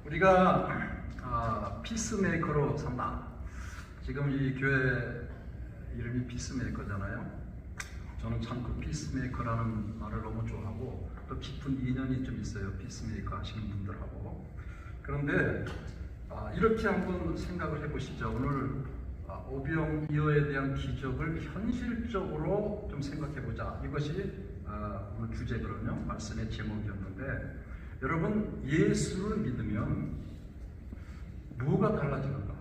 우리가 피스메이커로 산다. 지금 이 교회 이름이 피스메이커잖아요. 저는 참 그 피스메이커라는 말을 너무 좋아하고 또 깊은 인연이 좀 있어요. 피스메이커 하시는 분들하고. 그런데 이렇게 한번 생각을 해보시죠. 오늘 오병 이어에 대한 기적을 현실적으로 좀 생각해보자. 이것이 오늘 주제거든요. 말씀의 제목이었는데, 여러분, 예수를 믿으면 뭐가 달라지는가?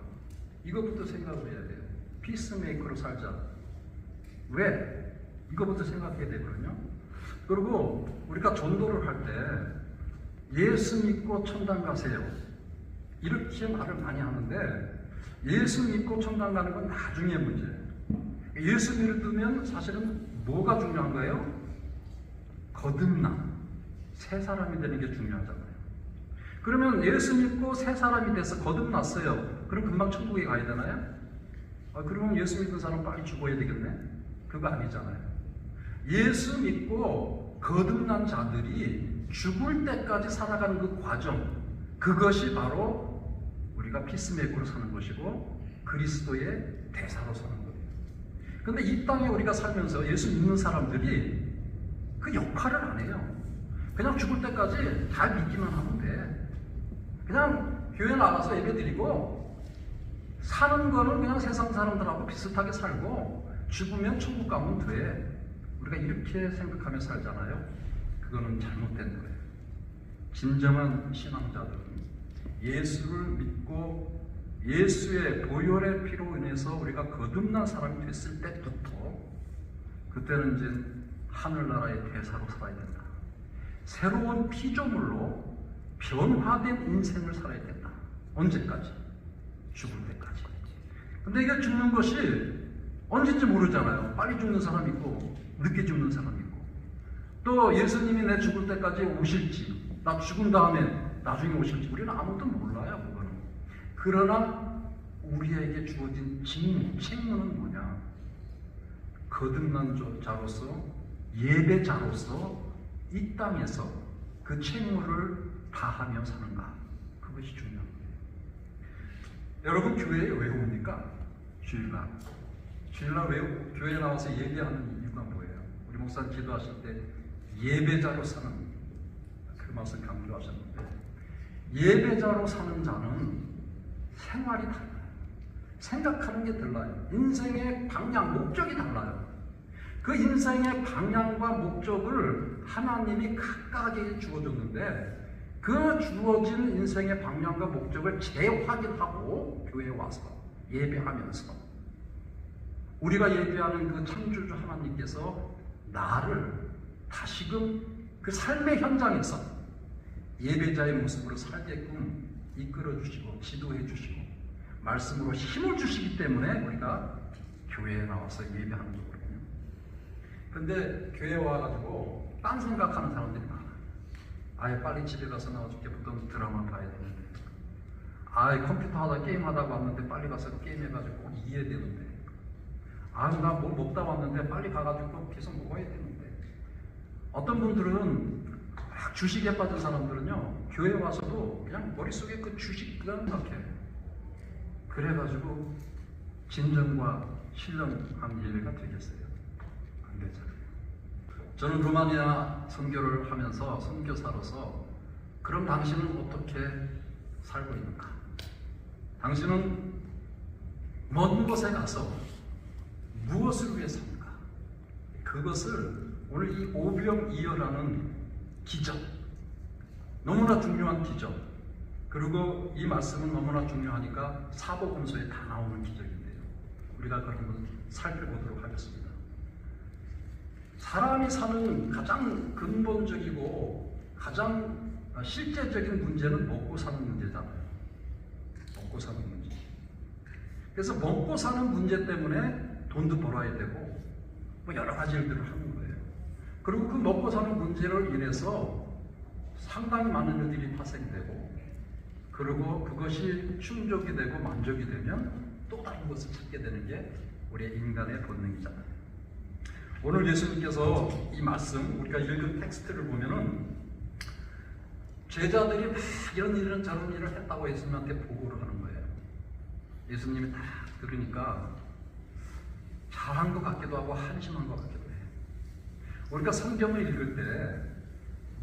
이것부터 생각을 해야 돼요. 피스메이커로 살자. 왜? 이것부터 생각해야 되거든요. 그리고 우리가 전도를 할 때 예수 믿고 천당 가세요. 이렇게 말을 많이 하는데, 예수 믿고 천당 가는 건 나중에 문제예요. 예수 믿으면 사실은 뭐가 중요한 거예요? 거듭남. 새 사람이 되는 게 중요하잖아요. 그러면 예수 믿고 새 사람이 돼서 거듭났어요. 그럼 금방 천국에 가야 되나요? 그러면 예수 믿는 사람 빨리 죽어야 되겠네? 그거 아니잖아요. 예수 믿고 거듭난 자들이 죽을 때까지 살아가는 그 과정, 그것이 바로 우리가 피스메이커로 사는 것이고 그리스도의 대사로 사는 거예요. 그런데 이 땅에 우리가 살면서 예수 믿는 사람들이 그 역할을 안 해요. 그냥 죽을 때까지 다 믿기만 하면 돼. 그냥 교회 나가서 예배 드리고 사는 거는 그냥 세상 사람들하고 비슷하게 살고 죽으면 천국 가면 돼. 우리가 이렇게 생각하며 살잖아요. 그거는 잘못된 거예요. 진정한 신앙자들은 예수를 믿고 예수의 보혈의 피로 인해서 우리가 거듭난 사람이 됐을 때부터 그때는 이제 하늘나라의 대사로 살아야 된다. 새로운 피조물로 변화된 인생을 살아야 된다. 언제까지? 죽을 때까지. 근데 이게 죽는 것이 언제인지 모르잖아요. 빨리 죽는 사람이 있고 늦게 죽는 사람이 있고, 또 예수님이 내 죽을 때까지 오실지, 나 죽은 다음에 나중에 오실지 우리는 아무도 몰라요. 그거는. 그러나 우리에게 주어진 직무, 책무는 뭐냐? 거듭난 자로서, 예배자로서 이 땅에서 그 책무를 다하며 사는가? 그것이 중요한 거예요. 여러분, 교회에 왜 옵니까? 주일날. 주일날 왜 교회에 나와서 예배하는 이유가 뭐예요? 우리 목사님 기도하실 때 예배자로 사는, 그 말씀 강조하셨는데, 예배자로 사는 자는 생활이 달라요. 생각하는 게 달라요. 인생의 방향, 목적이 달라요. 그 인생의 방향과 목적을 하나님이 각각에게 주어줬는데, 그 주어진 인생의 방향과 목적을 재확인하고 교회에 와서 예배하면서 우리가 예배하는 그 창조주 하나님께서 나를 다시금 그 삶의 현장에서 예배자의 모습으로 살게끔 이끌어 주시고 지도해 주시고 말씀으로 힘을 주시기 때문에 우리가 교회에 나와서 예배하는 거거든요. 근데 교회에 와가지고 딴 생각하는 사람들이 많아요. 아예 빨리 집에 가서 나 어저께부터 드라마 봐야 되는데, 아예 컴퓨터 하다 게임하다 왔는데 빨리 가서 게임해가지고 꼭 이해되는데, 나 뭘 먹다 왔는데 빨리 가가지고 계속 먹어야 되는데, 어떤 분들은 막 주식에 빠진 사람들은요, 교회 와서도 그냥 머릿속에 그 주식만 생각해. 그래가지고 진정과 신령한 예배가 되겠어요? 안 되잖아요. 저는 루마니아 선교를 하면서 선교사로서, 그럼 당신은 어떻게 살고 있는가? 당신은 먼 곳에 가서 무엇을 위해 삽니까? 그것을 오늘 이 오병이어라는 기적, 너무나 중요한 기적, 그리고 이 말씀은 너무나 중요하니까 사복음서에 다 나오는 기적인데요. 우리가 그런 걸 살펴보도록 하겠습니다. 사람이 사는 가장 근본적이고 가장 실제적인 문제는 먹고 사는 문제잖아요. 먹고 사는 문제. 그래서 먹고 사는 문제 때문에 돈도 벌어야 되고 뭐 여러 가지 일들을 하는 거예요. 그리고 그 먹고 사는 문제를 인해서 상당히 많은 일들이 발생되고, 그리고 그것이 충족이 되고 만족이 되면 또 다른 것을 찾게 되는 게 우리의 인간의 본능이잖아요. 오늘 예수님께서 이 말씀, 우리가 읽은 텍스트를 보면은 제자들이 막 이런 일은 저런 일을 했다고 예수님한테 보고를 하는 거예요. 예수님이 다 들으니까 잘한 것 같기도 하고 한심한 것 같기도 해요. 우리가 성경을 읽을 때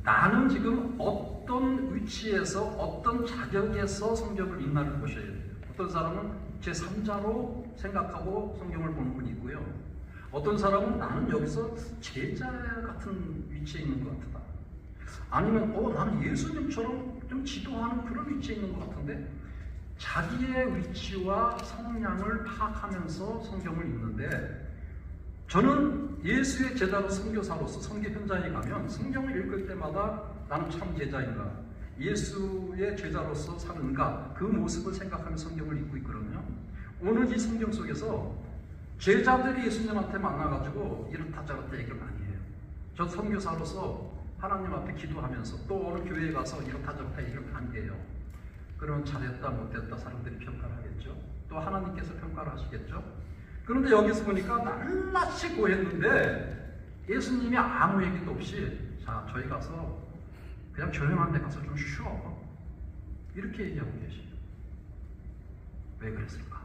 나는 지금 어떤 위치에서 어떤 자격에서 성경을 읽나를 보셔야 돼요. 어떤 사람은 제3자로 생각하고 성경을 보는 분이 있고요. 어떤 사람은 나는 여기서 제자 같은 위치에 있는 것 같다. 아니면 나는 예수님처럼 좀 지도하는 그런 위치에 있는 것 같은데, 자기의 위치와 성향을 파악하면서 성경을 읽는데, 저는 예수의 제자로 선교사로서 선교 현장에 가면 성경을 읽을 때마다 나는 참 제자인가, 예수의 제자로서 사는가, 그 모습을 생각하며 성경을 읽고 있거든요. 오늘 이 성경 속에서 제자들이 예수님한테 만나가지고 이렇다 저렇다 얘기를 많이 해요. 저 선교사로서 하나님 앞에 기도하면서 또 어느 교회에 가서 이렇다 저렇다 얘기를 많이 해요. 그러면 잘했다 못했다 사람들이 평가를 하겠죠. 또 하나님께서 평가를 하시겠죠. 그런데 여기서 보니까 낱낱이 고했는데 예수님이 아무 얘기도 없이 자 저희 가서 그냥 조용한 데 가서 좀 쉬어, 이렇게 얘기하고 계시죠. 왜 그랬을까?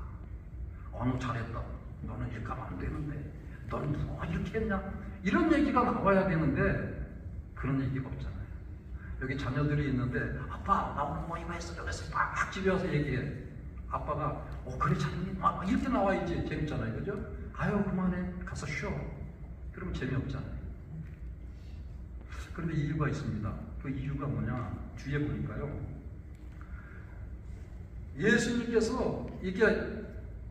너 잘했다, 너는 이렇게 하면 안 되는데, 너는 뭐 이렇게 했냐, 이런 얘기가 나와야 되는데 그런 얘기가 없잖아요. 여기 자녀들이 있는데 아빠 나 오늘 뭐 이거 했어 저거 했어 막 집에 와서 얘기해. 아빠가 그래 잘했니? 막 이렇게 나와야지 재밌잖아요. 그죠? 아유 그만해 가서 쉬어. 그러면 재미없잖아요. 그런데 이유가 있습니다. 그 이유가 뭐냐, 뒤에 보니까요, 예수님께서 이게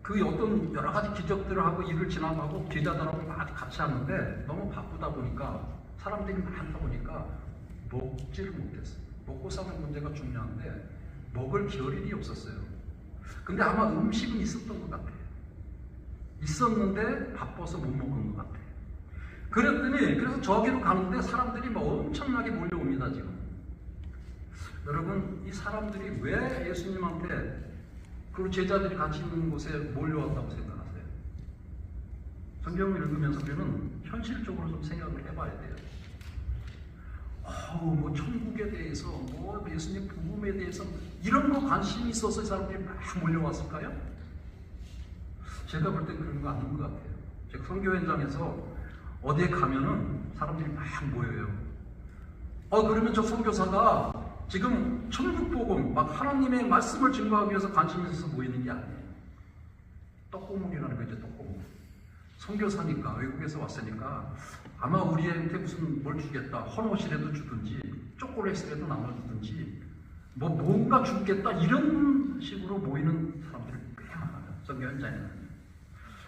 그 어떤 여러 가지 기적들을 하고 일을 지나가고 제자들하고 같이 하는데 너무 바쁘다 보니까, 사람들이 많다 보니까 먹지를 못했어요. 먹고 사는 문제가 중요한데 먹을 겨를이 없었어요. 근데 아마 음식은 있었던 것 같아요. 있었는데 바빠서 못 먹은 것 같아요. 그래서 저기로 가는데 사람들이 뭐 엄청나게 몰려옵니다. 지금 여러분, 이 사람들이 왜 예수님한테 그리고 제자들이 같이 있는 곳에 몰려왔다고 생각하세요? 성경을 읽으면서 우리는 현실적으로 좀 생각을 해봐야 돼요. 뭐 천국에 대해서, 뭐 예수님 복음에 대해서 이런 거 관심이 있어서 사람들이 막 몰려왔을까요? 제가 볼 땐 그런 거 아닌 것 같아요. 제가 선교 현장에서 어디에 가면은 사람들이 막 모여요. 그러면 저 선교사가 지금 천국 복음, 막 하나님의 말씀을 증거하기 위해서 관심이 있어서 모이는 게 아니에요. 떡고물이라는 거죠, 떡고물. 선교사니까, 외국에서 왔으니까 아마 우리한테 무슨 뭘 주겠다, 헌옷이라도 주든지 초콜릿이라도 나눠주든지 뭐 뭔가 주겠다, 이런 식으로 모이는 사람들이 꽤 많아요. 선교 현장에는.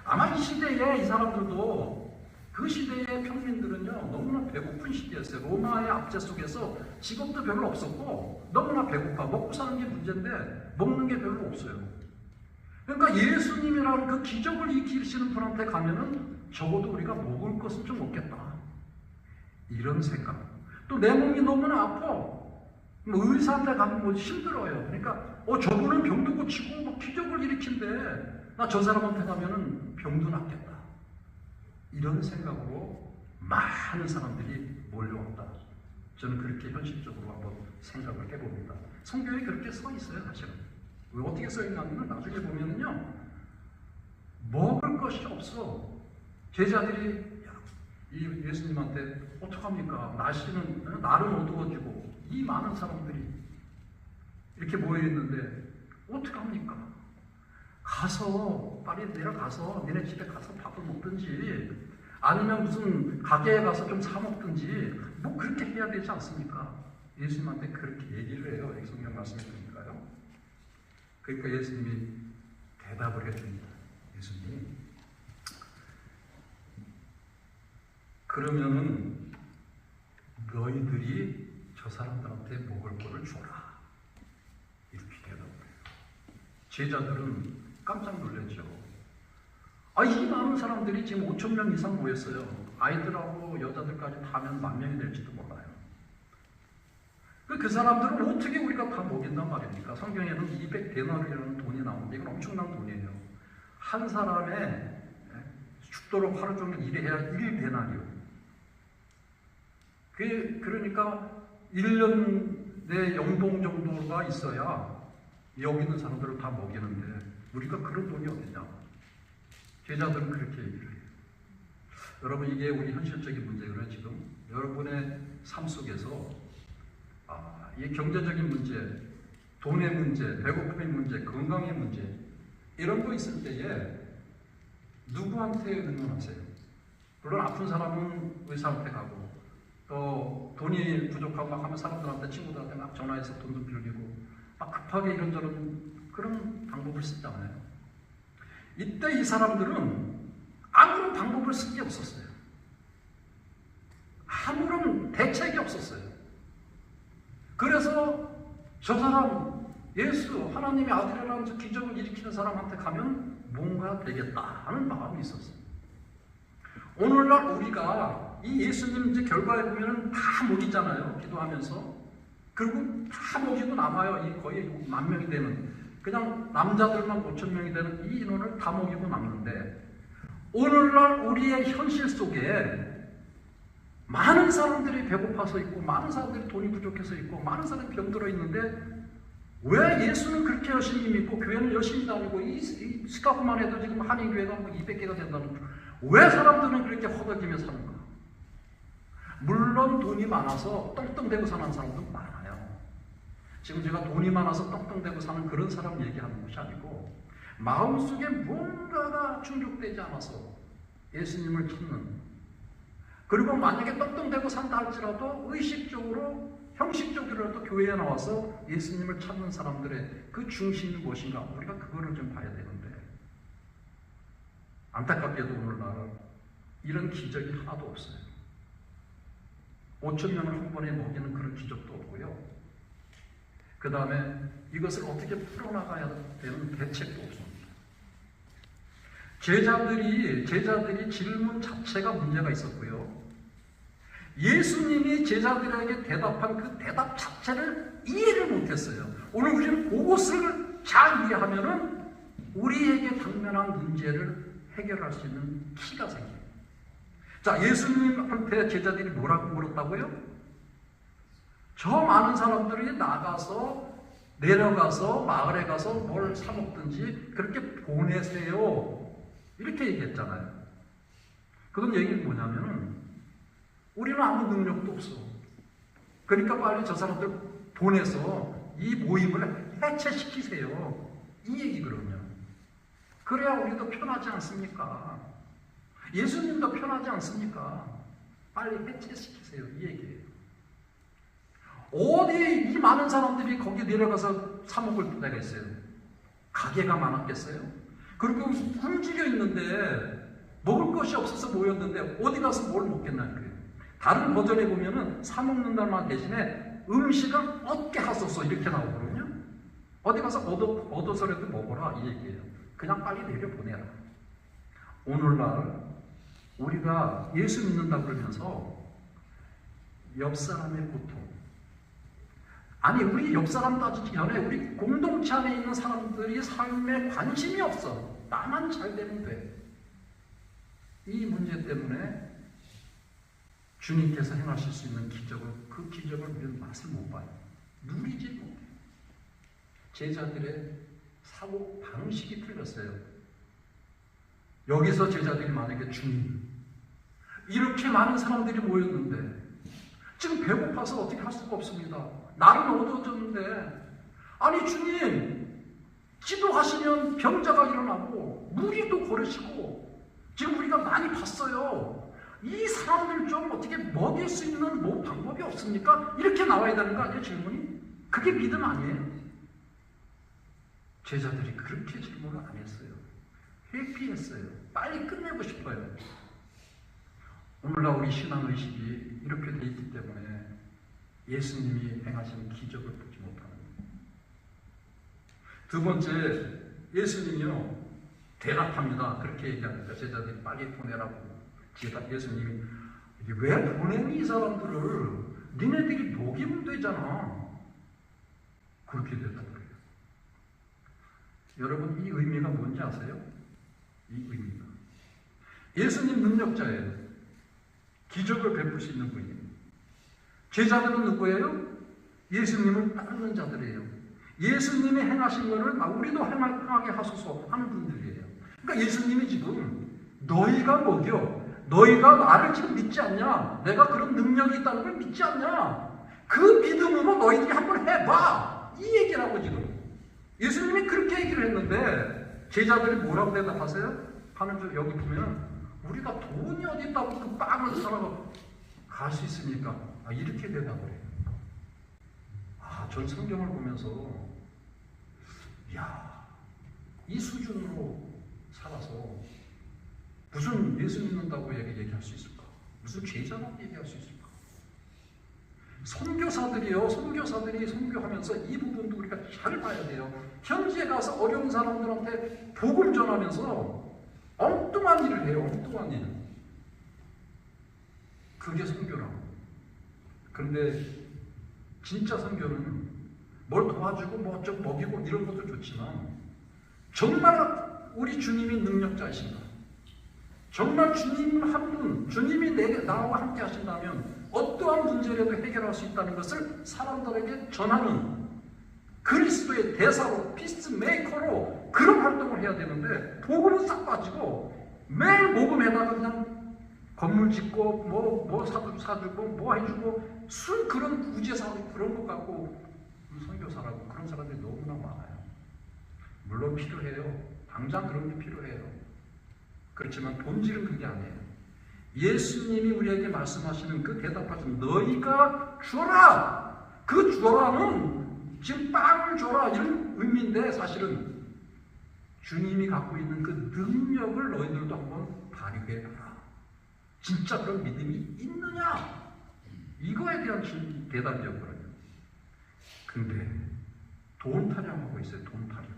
아마 이 시대에 이 사람들도, 그 시대의 평민들은요 너무나 배고픈 시대였어요. 로마의 압제 속에서 직업도 별로 없었고 너무나 배고파, 먹고 사는 게 문제인데 먹는 게 별로 없어요. 그러니까 예수님이라는 그 기적을 일으키시는 분한테 가면은 적어도 우리가 먹을 것은 좀 없겠다, 이런 생각. 또 내 몸이 너무나 아파, 뭐 의사한테 가면 뭐 힘들어요. 그러니까 저분은 병도 고치고 뭐 기적을 일으킨대, 나 저 사람한테 가면은 병도 낫겠다, 이런 생각으로 많은 사람들이 몰려왔다. 저는 그렇게 현실적으로 한번 생각을 해봅니다. 성경에 그렇게 써 있어요. 사실은 왜 어떻게 써 있냐면 나중에 보면은요, 먹을 것이 없어. 제자들이 이 예수님한테 어떡합니까? 날씨는 날은 어두워지고 이 많은 사람들이 이렇게 모여 있는데 어떡합니까? 가서 빨리 내려가서 니네 집에 가서 밥을 먹든지 아니면 무슨 가게에 가서 좀 사 먹든지 뭐 그렇게 해야 되지 않습니까? 예수님한테 그렇게 얘기를 해요. 이 성경 말씀이 보니까요. 그러니까 예수님이 대답을 해줍니다. 예수님이 그러면은 너희들이 저 사람들한테 먹을 거를 줘라, 이렇게 대답을 해요. 제자들은 깜짝 놀랐죠. 이 많은 사람들이 지금 5,000명 이상 모였어요. 아이들하고 여자들까지 다 하면 10,000명이 될지도 몰라요. 그 사람들은 어떻게 우리가 다 먹인단 말입니까? 성경에는 200데나리라는 돈이 나오는데 이건 엄청난 돈이에요. 한 사람의 죽도록 하루 종일 일해야 1데나리오. 그러니까 1년 내 연봉 정도가 있어야 여기 있는 사람들을 다 먹이는데 우리가 그런 돈이 어디냐. 제자들은 그렇게 얘기를 해요. 여러분, 이게 우리 현실적인 문제거든요. 지금 여러분의 삶 속에서 이 경제적인 문제, 돈의 문제, 배고픔의 문제, 건강의 문제, 이런 거 있을 때에 누구한테 의논하세요? 물론 아픈 사람은 의사한테 가고, 또 돈이 부족하고 막 하면 사람들한테, 친구들한테 막 전화해서 돈 좀 빌리고 막 급하게 이런저런 그런 방법을 쓰잖아요. 이때 이 사람들은 아무런 방법을 쓴 게 없었어요. 아무런 대책이 없었어요. 그래서 저 사람, 예수, 하나님의 아들이라는 저 기적을 일으키는 사람한테 가면 뭔가 되겠다 하는 마음이 있었어요. 오늘날 우리가 이 예수님 이제 결과에 보면은 다 먹이잖아요. 기도하면서. 그리고 다 먹이고 남아요. 이 거의 10,000명이 되는, 그냥 남자들만 5,000명이 되는 이 인원을 다 먹이고 남는데, 오늘날 우리의 현실 속에 많은 사람들이 배고파서 있고, 많은 사람들이 돈이 부족해서 있고, 많은 사람이 병들어 있는데, 왜 예수는 그렇게 열심히 믿고 교회는 열심히 다니고, 이 시카고만 해도 지금 한인교회가 뭐 200개가 된다는, 왜 사람들은 그렇게 허덕이며 사는가? 물론 돈이 많아서 떵떵대고 사는 사람도 많아요. 지금 제가 돈이 많아서 떵떵대고 사는 그런 사람 얘기하는 것이 아니고, 마음속에 뭔가가 충족되지 않아서 예수님을 찾는, 그리고 만약에 떵떵대고 산다 할지라도 의식적으로, 형식적으로라도 교회에 나와서 예수님을 찾는 사람들의 그 중심이 무엇인가, 우리가 그거를 좀 봐야 되는데, 안타깝게도 오늘날 이런 기적이 하나도 없어요. 5,000명을 한 번에 먹이는 그런 기적도 없고요. 그 다음에 이것을 어떻게 풀어나가야 되는 대책도 없습니다. 제자들이 질문 자체가 문제가 있었고요. 예수님이 제자들에게 대답한 그 대답 자체를 이해를 못했어요. 오늘 우리는 그것을 잘 이해하면은 우리에게 당면한 문제를 해결할 수 있는 키가 생겨요. 자, 예수님한테 제자들이 뭐라고 물었다고요? 저 많은 사람들이 내려가서 마을에 가서 뭘 사 먹든지 그렇게 보내세요. 이렇게 얘기했잖아요. 그건 얘기는 뭐냐면은 우리는 아무 능력도 없어. 그러니까 빨리 저 사람들 보내서 이 모임을 해체시키세요. 이 얘기거든요. 그래야 우리도 편하지 않습니까? 예수님도 편하지 않습니까? 빨리 해체시키세요. 이 얘기예요. 어디 이 많은 사람들이 거기 내려가서 사 먹을 데가 있어요? 가게가 많았겠어요? 그리고 굶주려 있는데 먹을 것이 없어서 모였는데 어디 가서 뭘 먹겠냐는 거예요. 다른 버전에 보면은 사 먹는다는 말 대신에 음식을 얻게 하소서 이렇게 나오거든요. 어디 가서 얻어서라도 먹어라 이 얘기예요. 그냥 빨리 내려보내라. 오늘날 우리가 예수 믿는다고 그러면서 옆 사람의 고통, 아니 우리 옆 사람 따지기 전에 우리 공동체 안에 있는 사람들이 삶에 관심이 없어. 나만 잘 되면 돼. 이 문제 때문에 주님께서 행하실 수 있는 그 기적을 우리는 맛을 못 봐요. 누리지 못해요. 제자들의 사고 방식이 틀렸어요. 여기서 제자들이 만약에 주님, 이렇게 많은 사람들이 모였는데 지금 배고파서 어떻게 할 수가 없습니다. 날은 어두워졌는데, 아니 주님, 기도하시면 병자가 일어나고 무리도 거르시고 지금 우리가 많이 봤어요. 이 사람들 좀 어떻게 먹일 수 있는 뭐 방법이 없습니까? 이렇게 나와야 되는 거 아니에요, 질문이? 그게 믿음 아니에요? 제자들이 그렇게 질문을 안 했어요. 회피했어요. 빨리 끝내고 싶어요. 오늘날 우리 신앙의식이 이렇게 돼 있기 때문에 예수님이 행하시는 기적을 보지 못하는 거예요. 두 번째, 예수님이요 대답합니다. 그렇게 얘기합니다. 제자들이 빨리 보내라고. 예수님이 왜 보내니 이 사람들을? 니네들이 먹이면 되잖아. 그렇게 대답을 해요. 여러분 이 의미가 뭔지 아세요? 이 의미가 예수님 능력자예요. 기적을 베풀 수 있는 분이에요. 제자들은 누구예요? 예수님을 따르는 자들이에요. 예수님이 행하신 것을 우리도 행하게 하소서 하는 분들이에요. 그러니까 예수님이 지금 너희가 먹여, 너희가 나를 지금 믿지 않냐? 내가 그런 능력이 있다는 걸 믿지 않냐? 그 믿음으로 너희들이 한번 해봐. 이 얘기라고 지금. 예수님이 그렇게 얘기를 했는데 제자들이 뭐라고 대답하세요? 하는 줄 여기 보면 우리가 돈이 어디 있다고 그 빵을 사러 갈 수 있습니까? 이렇게 대답을 해요. 전 성경을 보면서 이 수준으로 살아서 무슨 예수 믿는다고 얘기할 수 있을까? 무슨 죄자라고 얘기할 수 있을까? 선교사들이 선교하면서 이 부분도 우리가 잘 봐야 돼요. 현지에 가서 어려운 사람들한테 복음 전하면서 엉뚱한 일을 해요. 엉뚱한 일. 그게 선교라고. 그런데 진짜 선교는 뭘 도와주고 뭐 좀 먹이고 이런 것도 좋지만 정말 우리 주님이 능력자이신가? 정말 주님 한 분, 주님이 나와 함께 하신다면 어떠한 문제라도 해결할 수 있다는 것을 사람들에게 전하는 그리스도의 대사로, 피스메이커로 그런 활동을 해야 되는데 복음은 싹 빠지고 매일 복음에다가 그냥 건물 짓고 뭐 사주고 뭐 해주고 그런 구제사고 그런 것 갖고 선교사라고 그런 사람들이 너무나 많아요. 물론 필요해요. 당장 그런 게 필요해요. 그렇지만 본질은 그게 아니에요. 예수님이 우리에게 말씀하시는 그 대답하신 너희가 주어라! 그 주어라는 지금 빵을 줘라 이런 의미인데 사실은 주님이 갖고 있는 그 능력을 너희들도 한번 발휘해봐라. 진짜 그런 믿음이 있느냐? 이거에 대한 대답이었거든요. 근데 돈 타령하고 있어요. 돈 타령.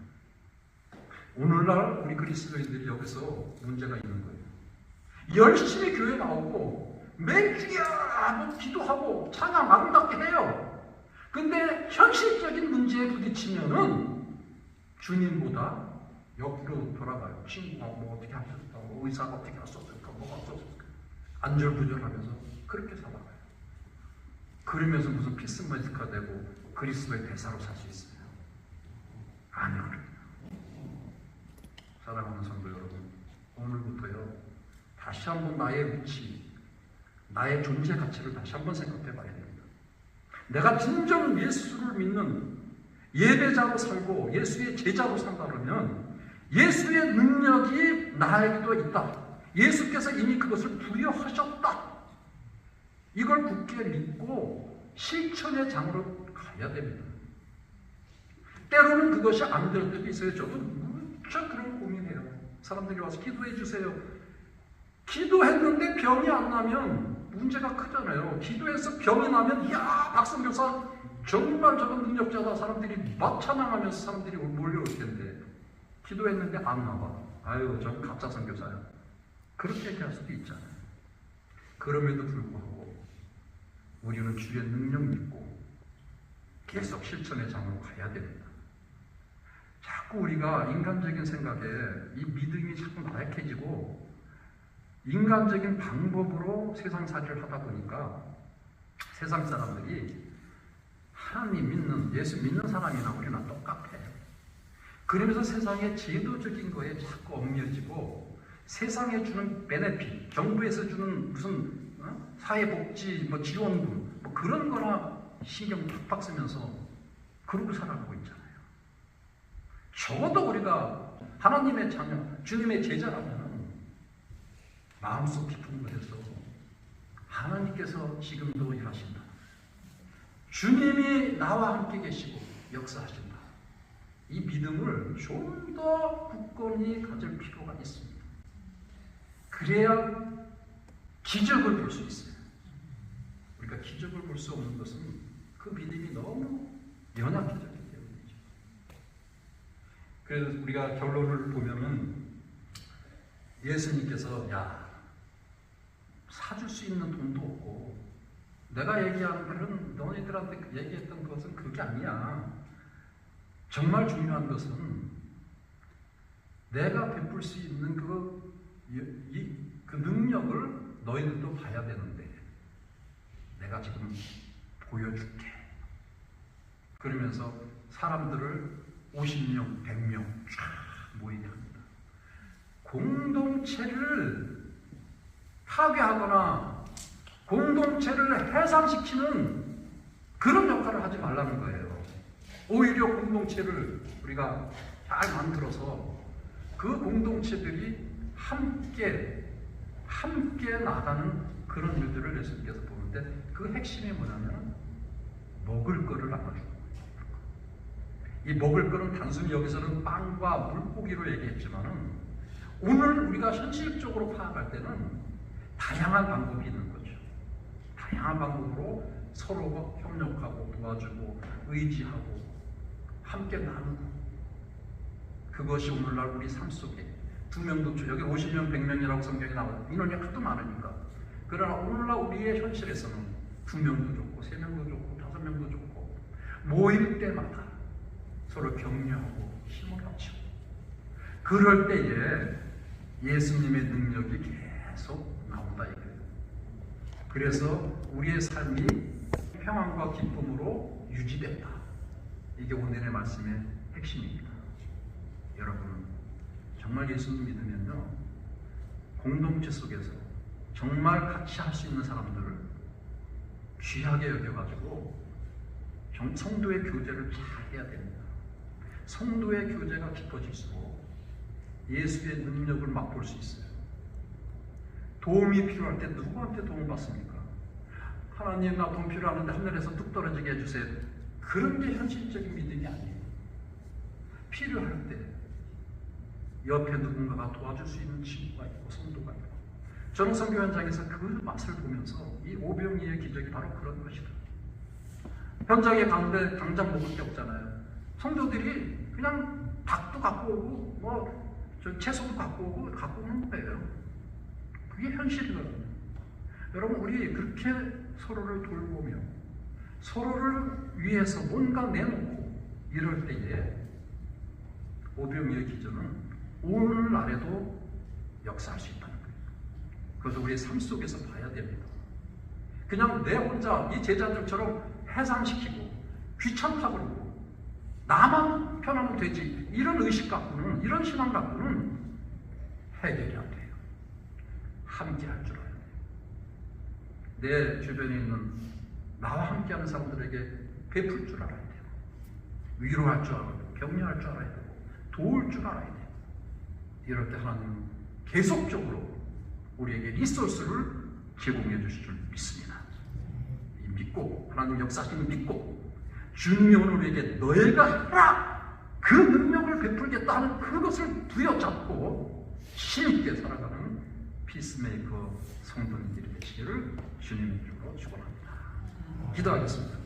오늘날 우리 그리스도인들이 여기서 문제가 있는 거예요. 열심히 교회 나오고 매주야 기도하고 찬양 아름답게 해요. 근데 현실적인 문제에 부딪히면은 주님보다 옆으로 돌아가요. 친구가 뭐 어떻게 하셨을까, 뭐 의사가 어떻게 하셨을까, 뭐가 어떻을까 안절부절하면서 그렇게 살아가요. 그러면서 무슨 피스메이커 되고 그리스도의 대사로 살 수 있어요? 아니요. 사랑하는 성도 여러분, 오늘부터요 다시 한번 나의 위치, 나의 존재 가치를 다시 한번 생각해 봐야 됩니다. 내가 진정 예수를 믿는 예배자로 살고 예수의 제자로 산다면 예수의 능력이 나에게도 있다. 예수께서 이미 그것을 부여하셨다. 이걸 굳게 믿고 실천의 장으로 가야 됩니다. 때로는 그것이 안 될 때도 있어요. 저도 무척 그런 고민해요. 사람들이 와서 기도해 주세요. 기도했는데 병이 안 나면 문제가 크잖아요. 기도해서 병이 나면 이야 박성교사 정말 저런 능력자다. 사람들이 막 찬양하면서 사람들이 몰려올 텐데 기도했는데 안 나와. 아유 저는 가짜 선교사야. 그렇게 얘기할 수도 있잖아요. 그럼에도 불구하고 우리는 주의 능력 믿고 계속 실천의 장으로 가야 됩니다. 자꾸 우리가 인간적인 생각에 이 믿음이 자꾸 나약해지고 인간적인 방법으로 세상살이를 하다 보니까 세상 사람들이 하나님 믿는, 예수 믿는 사람이나 우리나 똑같아. 그러면서 세상의 제도적인 거에 자꾸 얽매여지고 세상에 주는 베네핏, 정부에서 주는 무슨 사회복지, 뭐 지원금, 뭐 그런 거나 신경 팍팍 쓰면서 그러고 살아가고 있잖아요. 적어도 우리가 하나님의 자녀, 주님의 제자라면 마음속 깊은 곳에서 하나님께서 지금도 일하신다. 주님이 나와 함께 계시고 역사하신다. 이 믿음을 좀 더 굳건히 가질 필요가 있습니다. 그래야 기적을 볼 수 있어요. 우리가 기적을 볼 수 없는 것은 그 믿음이 너무 연약해졌기 때문이죠. 그래서 우리가 결론을 보면은 예수님께서 사줄 수 있는 돈도 없고 내가 얘기하는 그런 너희들한테 얘기했던 것은 그게 아니야. 정말 중요한 것은 내가 베풀 수 있는 그 능력을 너희들도 봐야 되는데 내가 지금 보여줄게. 그러면서 사람들을 50명, 100명 쫙 모이게 합니다. 공동체를 파괴하거나 공동체를 해상시키는 그런 역할을 하지 말라는 거예요. 오히려 공동체를 우리가 잘 만들어서 그 공동체들이 함께 나가는 그런 일들을 예수님께서 보는데, 그 핵심이 뭐냐면 먹을 거를 나눠주는 거예요. 이 먹을 거는 단순히 여기서는 빵과 물고기로 얘기했지만은, 오늘 우리가 현실적으로 파악할 때는 다양한 방법이 있는 거죠. 다양한 방법으로 서로 협력하고 도와주고 의지하고 함께 나누고, 그것이 오늘날 우리 삶 속에 2명도, 여기 50명, 100명이라고 성경이 나와요. 인원이 하도 많으니까. 그러나 오늘날 우리의 현실에서는 2명도 좋고 3명도 좋고 5명도 좋고, 모일 때마다 서로 격려하고 힘을 합치고, 그럴 때에 예수님의 능력이 계속 나온다 이거예요. 그래서 우리의 삶이 평안과 기쁨으로 유지된다. 이게 오늘의 말씀의 핵심입니다. 여러분, 정말 예수님 믿으면요, 공동체 속에서 정말 같이 할 수 있는 사람들을 귀하게 여겨가지고 성도의 교제를 잘 해야 됩니다. 성도의 교제가 깊어질수록 예수의 능력을 맛볼 수 있어요. 도움이 필요할 때 누구한테 도움 받습니까? 하나님, 나 돈 필요하는데 하늘에서 뚝 떨어지게 해주세요. 그런 게 현실적인 믿음이 아니에요. 필요할 때 옆에 누군가가 도와줄 수 있는 친구가 있고 성도가 있고. 저는 선교 현장에서 그 맛을 보면서 이 오병이의 기적이 바로 그런 것이다. 현장에 가는데 당장 먹을 게 없잖아요. 성도들이 그냥 닭도 갖고 오고 채소도 갖고 오는 거예요. 그게 현실이거든요. 여러분, 우리 그렇게 서로를 돌보며 서로를 위해서 뭔가 내놓고 이럴 때에 오병이의 기적은 오늘날에도 역사할 수 있다는 거예요. 그래서 우리의 삶 속에서 봐야 됩니다. 그냥 내 혼자 이 제자들처럼 해상시키고 귀찮다 그러고 나만 편하면 되지, 이런 의식 갖고는, 이런 신앙 갖고는 해결이 안 돼요. 함께 할 줄 알아야 돼요. 내 주변에 있는 나와 함께하는 사람들에게 베풀 줄 알아야 돼요. 위로할 줄 알아야 되고, 격려할 줄 알아야 되고, 도울 줄 알아야 돼요. 이럴 때 하나님은 계속적으로 우리에게 리소스를 제공해 주실 줄 믿습니다. 믿고, 하나님 역사하시는 믿고, 주님이 오늘 우리에게 너희가 해라! 그 능력을 베풀겠다 하는 그것을 부여잡고 힘있게 살아가는 피스메이커 성도님들이 되시기를 주님의 이름으로 축원합니다. 기도하겠습니다.